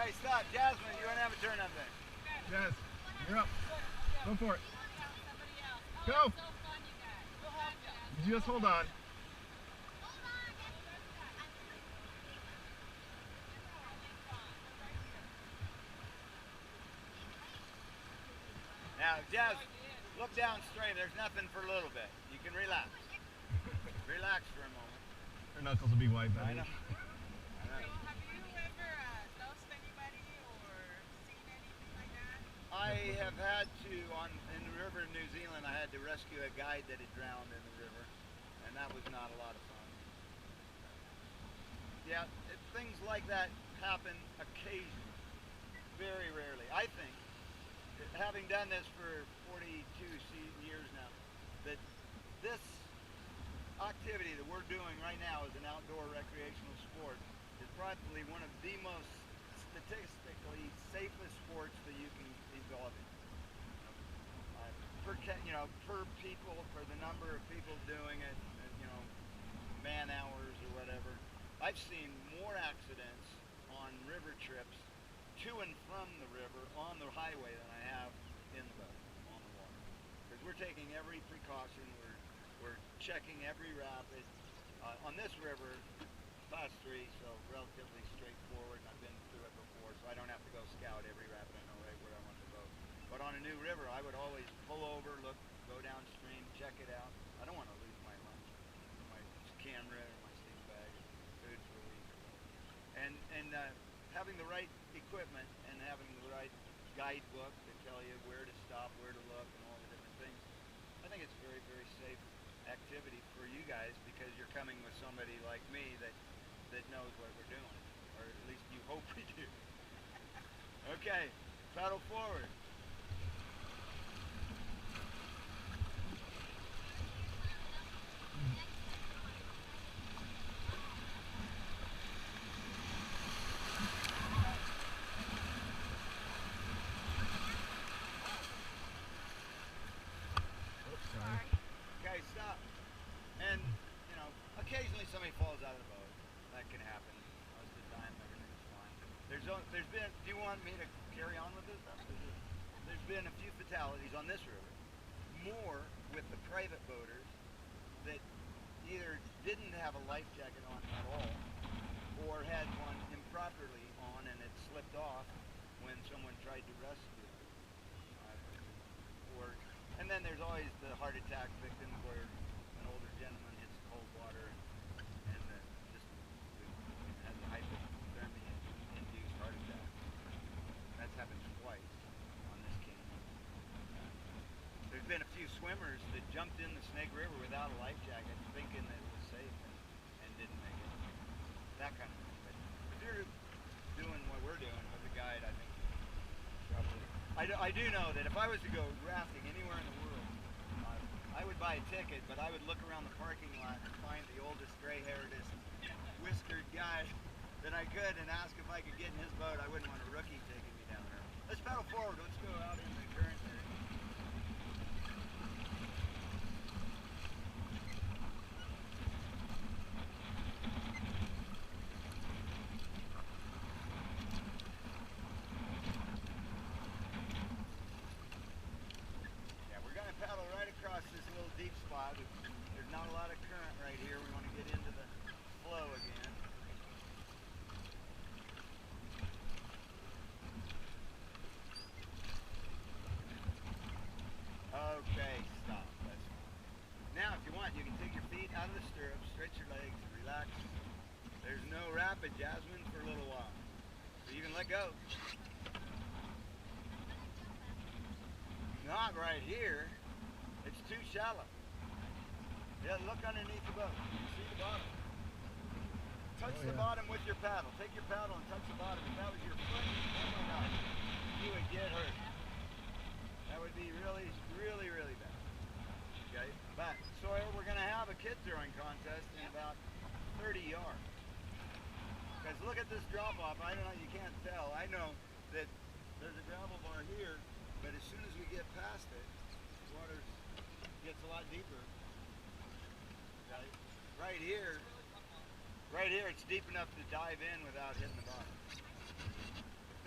Okay, stop. Jasmine, you want to have a turn up there. Jazz, you're up. Go for it. Go. You just hold on. Now, Jazz, look down straight. There's nothing for a little bit. You can relax. Relax for a moment. Her knuckles will be white, buddy. I know. Have you ever lost anybody or seen anything like that? I have had to, in the river in New Zealand, I had to rescue a guide that had drowned in the river, and that was not a lot of fun. Yeah, things like that happen occasionally, very rarely. I think, having done this for 42 years now, that this activity that we're doing right now as an outdoor recreational sport is probably one of the most statistically safest sports that you can involve in. Per people, for the number of people doing it, man hours or whatever. I've seen more accidents on river trips to and from the river on the highway than I have in the boat, on the water. Because we're taking every precaution, we're checking every rapid. On this river, class 3, so relatively straightforward, and I've been through it before, so I don't have to go scout every rapid. I know right where I want to go. But on a new river, I would always pull over, look, go downstream, check it out. I don't want to lose my lunch, my camera or my sleeping bag, food for a week. And having the right equipment and having the right guidebook to tell you where to stop, where to look, and all the different things, I think it's a very, very safe activity for you guys, because you're coming with somebody like me that knows what we're doing, or at least you hope we do. Okay, paddle forward. Okay, stop. And, occasionally somebody falls out of the boat. That can happen. Most of the time, everything's fine. There's been, do you want me to carry on with this stuff? There's been a few fatalities on this river. More with the private boaters that either didn't have a life jacket on at all, or had one improperly on and it slipped off when someone tried to rescue it. And then there's always the heart attack victims where an older gentleman hits cold water and just has a hypothermia-induced heart attack. That's happened twice on this canyon. There's been a few swimmers that jumped in the Snake River without a life jacket, thinking that it was safe, and didn't make it. That kind of thing. But if you're doing what we're doing with a guide, I think probably. I do know that if I was to go rafting anywhere in the world, I would buy a ticket, but I would look around the parking lot and find the oldest, gray-hairedest, whiskered guy that I could and ask if I could get in his boat. I wouldn't want a rookie taking me down there. Let's paddle forward. Let's go out in the current there. Paddle right across this little deep spot. There's not a lot of current right here. We want to get into the flow again. Okay, stop. That's fine. Now, if you want, you can take your feet out of the stirrups, stretch your legs, relax. There's no rapid, Jasmine, for a little while. So you can let go. Not right here. It's too shallow. Yeah, look underneath the boat. You see the bottom. Touch the bottom with your paddle. Take your paddle and touch the bottom. If that was your foot, oh my God, you would get hurt. That would be really, really, really bad. Okay? But, Sawyer, we're going to have a kid throwing contest in about 30 yards. Because look at this drop off. I don't know, you can't tell. I know that there's a gravel bar here, but as soon as we get past it, the water gets a lot deeper. Okay? Right here, it's deep enough to dive in without hitting the bottom.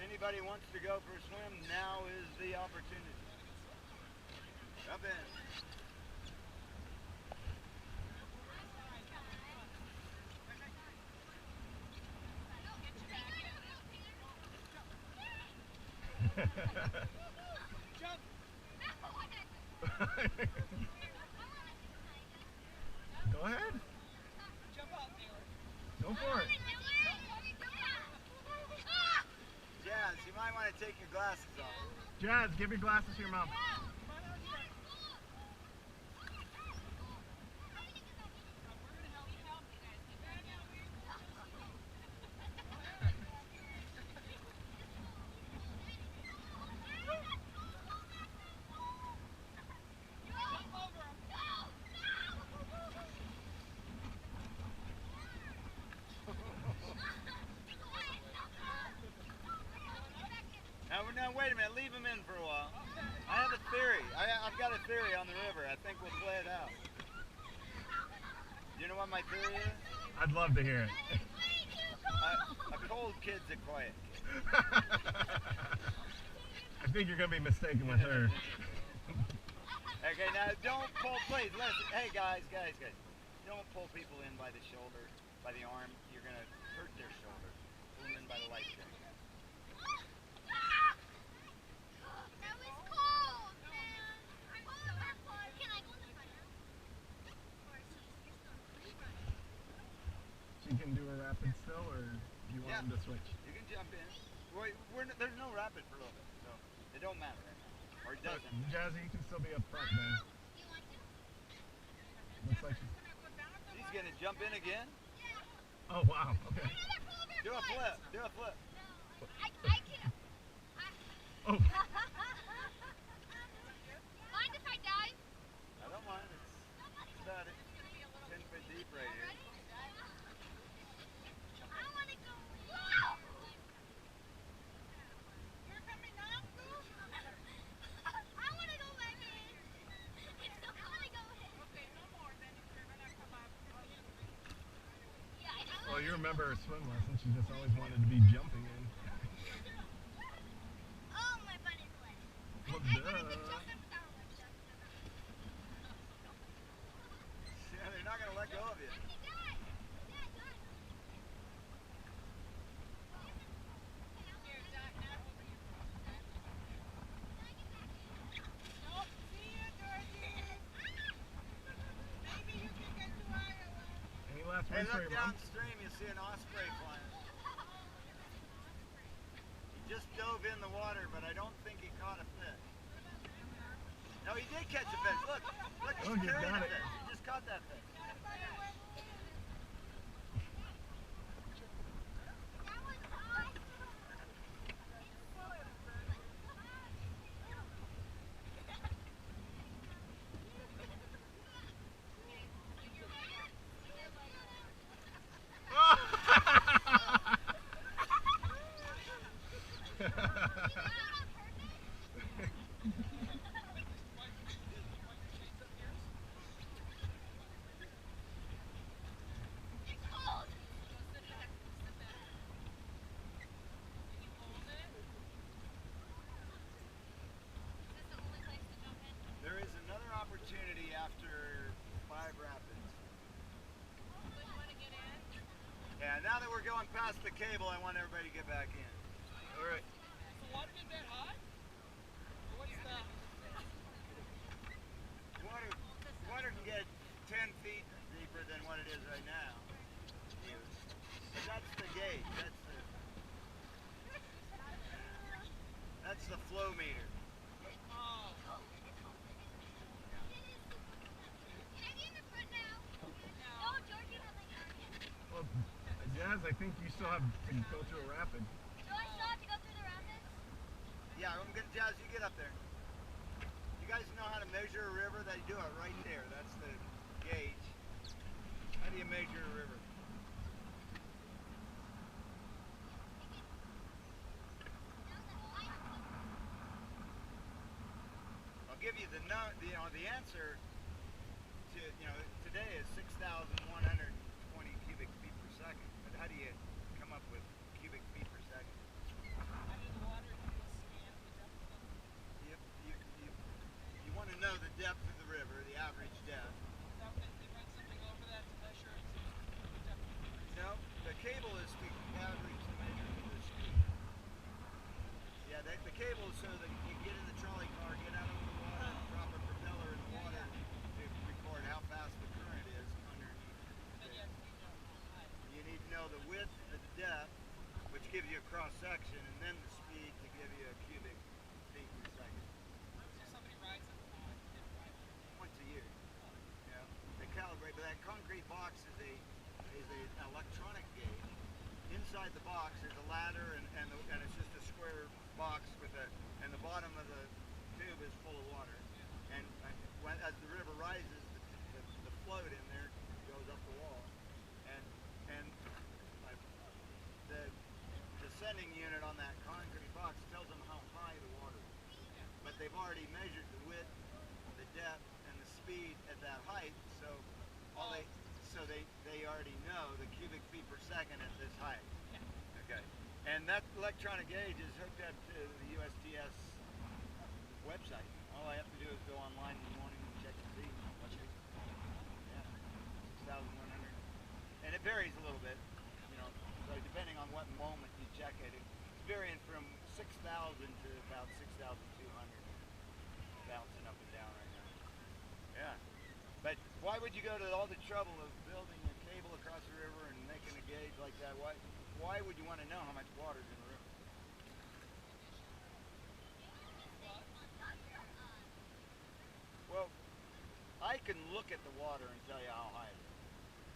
anybody wants to go for a swim, now is the opportunity. Jump in. Jump. Go ahead. Jump out there. Go for it. Jazz, you might want to take your glasses off. Jazz, give your glasses to your mom. Now wait a minute, leave him in for a while. I have a theory. I've got a theory on the river. I think we'll play it out. You know what my theory is? I'd love to hear it. A cold kid's a quiet kid. I think you're going to be mistaken with her. Okay, now don't pull, please, listen. Hey guys. Don't pull people in by the shoulder, by the arm. You're going to hurt their shoulder. Pull them in by the light string. She can do a rapid still, or do you want him to switch? You can jump in. There's no rapid for a little bit, so it don't matter right now. Or it doesn't. Jazzy, you can still be up front, man. Looks like He's going to jump in again. Oh, wow. Okay. Do a flip. Do a flip. Oh. Mind if I dive? I don't mind. It's about it. 10 foot deep right here. I want to go in. You're coming up, too? I want to go back in. I want to go in. Okay, no more then if you're going to come up. Yeah, I know. Well, you remember her swim lesson. She just always wanted to be jumping in. Oh, my butt is wet. Well, I wanted to duh. jump in without a life jacket. Yeah, they're not going to let go of you. Here, Jack, now over here. Nope, see you, Georgie. Maybe you can get to Iowa. Any last Hey, words for look your mom? downstream. You'll see an osprey flying. He just dove in the water, but I don't think he caught a fish. No, he did catch a fish. Look, Oh, he's you carrying got a it. fish. He just caught that fish. That was awesome. There is another opportunity after 5 rapids. Yeah, now that we're going past the cable, I want everybody to get back in. All right. The water get that hot? Or what's the... Water can get 10 feet deeper than what it is right now. But that's the gauge. That's the flow meter. Oh. Can I be in the front now? No, Georgie hasn't gone yet. Well, Jazz, I think you still have to go through a rapid. Do I still have to go through the rapids? Yeah, I'm gonna, Jazz, you get up there. You guys know how to measure a river? They do it right there. That's the gauge. How do you measure a river? I'll give you the answer to, today is 6,120 cubic feet per second. But how do you come up with cubic feet per second? Under the cable so that you get in the trolley car, get out over the water, and drop a propeller in the water to record how fast the current is underneath. You need to know the width, the depth, which gives you a cross section, and then the speed to give you a cubic feet per second. Once a year. Yeah. They calibrate, but that concrete box is an electronic gauge. Inside the box there's a ladder and it's just a square box and the bottom of the tube is full of water. And as the river rises, the float in there goes up the wall. And the descending unit on that concrete box tells them how high the water is. But they've already measured the width, the depth, and the speed at that height, so they already know the cubic feet per second at this height. Okay. And that electronic gauge is hooked up to the USGS website. All I have to do is go online in the morning and check the feet. Yeah. 6,100. And it varies a little bit, so depending on what moment you check it, it's varying from 6,000 to about 6,200. Bouncing up and down right now. Yeah. But why would you go to all the trouble of building a cable across the river and making a gauge like that? Why would you want to know how much water is in the river? Well, I can look at the water and tell you how high it is.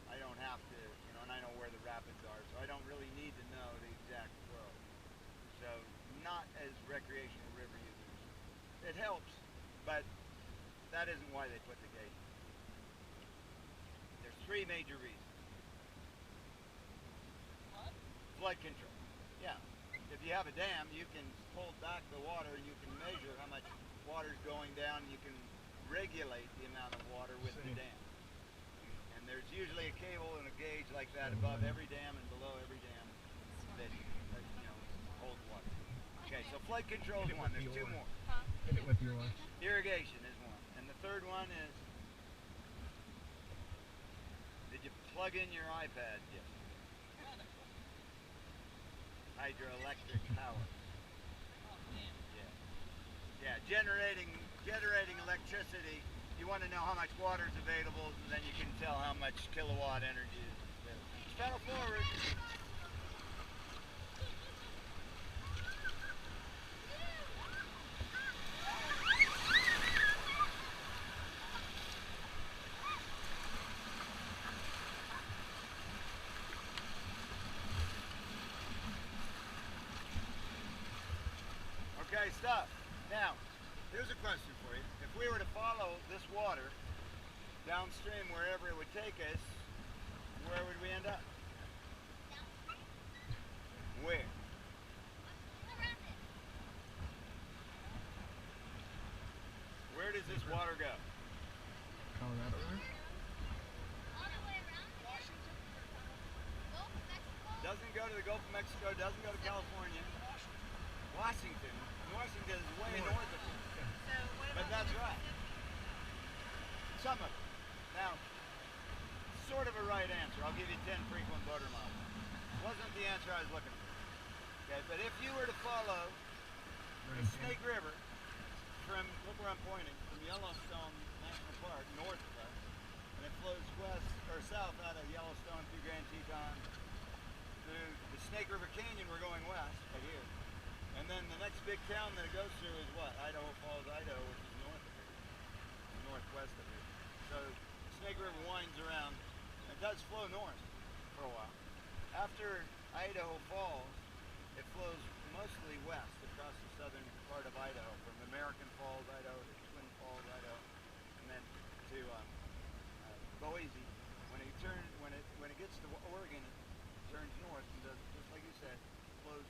I don't have to, and I know where the rapids are, so I don't really need to know the exact flow. So, not as recreational river users. It helps, but that isn't why they put the gauge. There's three major reasons. Flood control. Yeah. If you have a dam, you can hold back the water and you can measure how much water is going down, and you can regulate the amount of water with the dam. And there's usually a cable and a gauge like that above every dam and below every dam that holds water. Okay, so flood control is one. There's two more. Hit it with your oar. Irrigation is one. And the third one is, did you plug in your iPad yet? Hydroelectric power. Yeah, generating electricity. You want to know how much water is available, and then you can tell how much kilowatt energy is available. Pedal forward. Okay, stop. Now, here's a question for you. If we were to follow this water downstream wherever it would take us, where would we end up? Where? Where does this water go? Colorado River? All the way around again? Gulf of Mexico? Doesn't go to the Gulf of Mexico, doesn't go to California. Washington. Washington is way north of here. So what But about that's right. Some of it. Now, sort of a right answer. I'll give you 10 frequent voter miles. Wasn't the answer I was looking for. Okay, but if you were to follow the Snake River from, look where I'm pointing, from Yellowstone National Park, north of us, and it flows west or south out of Yellowstone through Grand Teton, through the Snake River Canyon, we're going west, right here. And then the next big town that it goes through is what? Idaho Falls, Idaho, which is north of here, northwest of here. So Snake River winds around. It does flow north for a while. After Idaho Falls, it flows mostly west across the southern part of Idaho, from American Falls, Idaho, to Twin Falls, Idaho, and then to Boise. When it gets to Oregon, it turns north and does just like you said, flows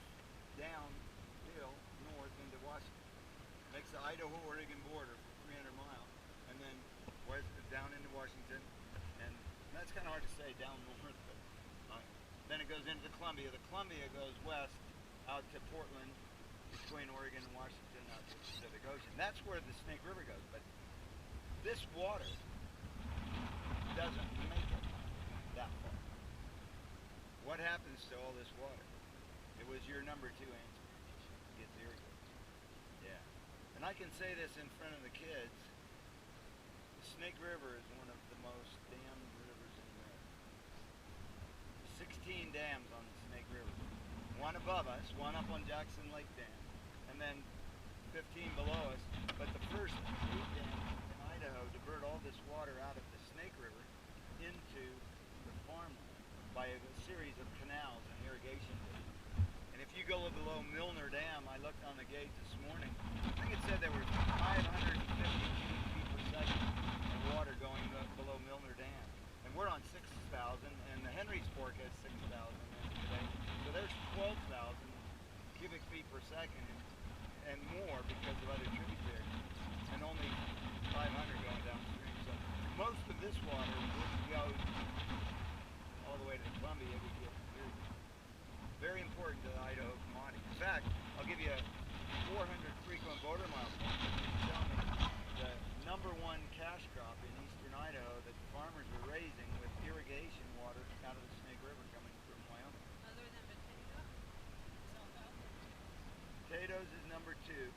downhill north into Washington. Makes the Idaho-Oregon border for 300 miles, and then west down into Washington, and that's kind of hard to say down north, but then it goes into the Columbia. The Columbia goes west out to Portland, between Oregon and Washington, out to the Pacific Ocean. That's where the Snake River goes, but this water doesn't make it that far. What happens to all this water? It was your number 2 answer. It gets irrigated. And I can say this in front of the kids, the Snake River is one of the most dammed rivers in America. 16 dams on the Snake River. One above us, one up on Jackson Lake Dam, and then 15 below us. But the first 8 dams in Idaho divert all this water out of the Snake River into the farmland by a series of canals and irrigation ditches. And if you go below Milner Dam, I looked on the gauge this morning, I think it said there were 550 cubic feet per second of water going below Milner Dam. And we're on 6,000, and the Henry's Fork has 6,000 today. So there's 12,000 cubic feet per second and more because of other tributaries, and only 500 going downstream. So most of this water wouldn't go all the way to Columbia. It would get very important to the Idaho commodity. In fact, I'll give you a 400 frequent voter mile point. Tell me the #1 cash crop in eastern Idaho that the farmers were raising with irrigation water out of the Snake River coming from Wyoming. Other than potato? Alfalfa? Potatoes is #2.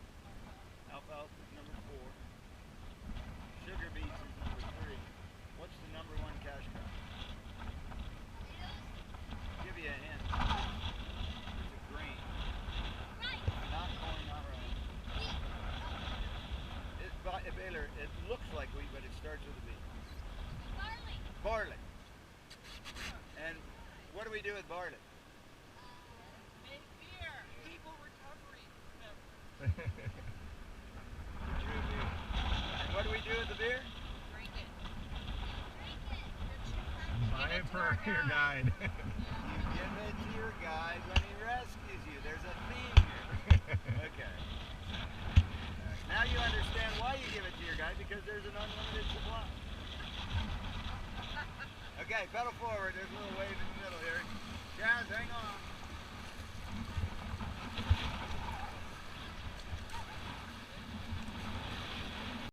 Alfalfa is #4. Sugar beets is #3. What's the #1 cash crop? I'll give you a hint. It's a grain. Not corn, not rice. Baylor, it looks like wheat, but it starts with a B. Barley. And what do we do with barley? Make beer. People recovery. True beer. And what do we do with the beer? Drink it. Buy it for your guide. You give it to your guide when he rescues you. There's a theme here. Okay. Now you understand why you give it to your guide, because there's an unlimited supply. Okay, pedal forward. There's a little wave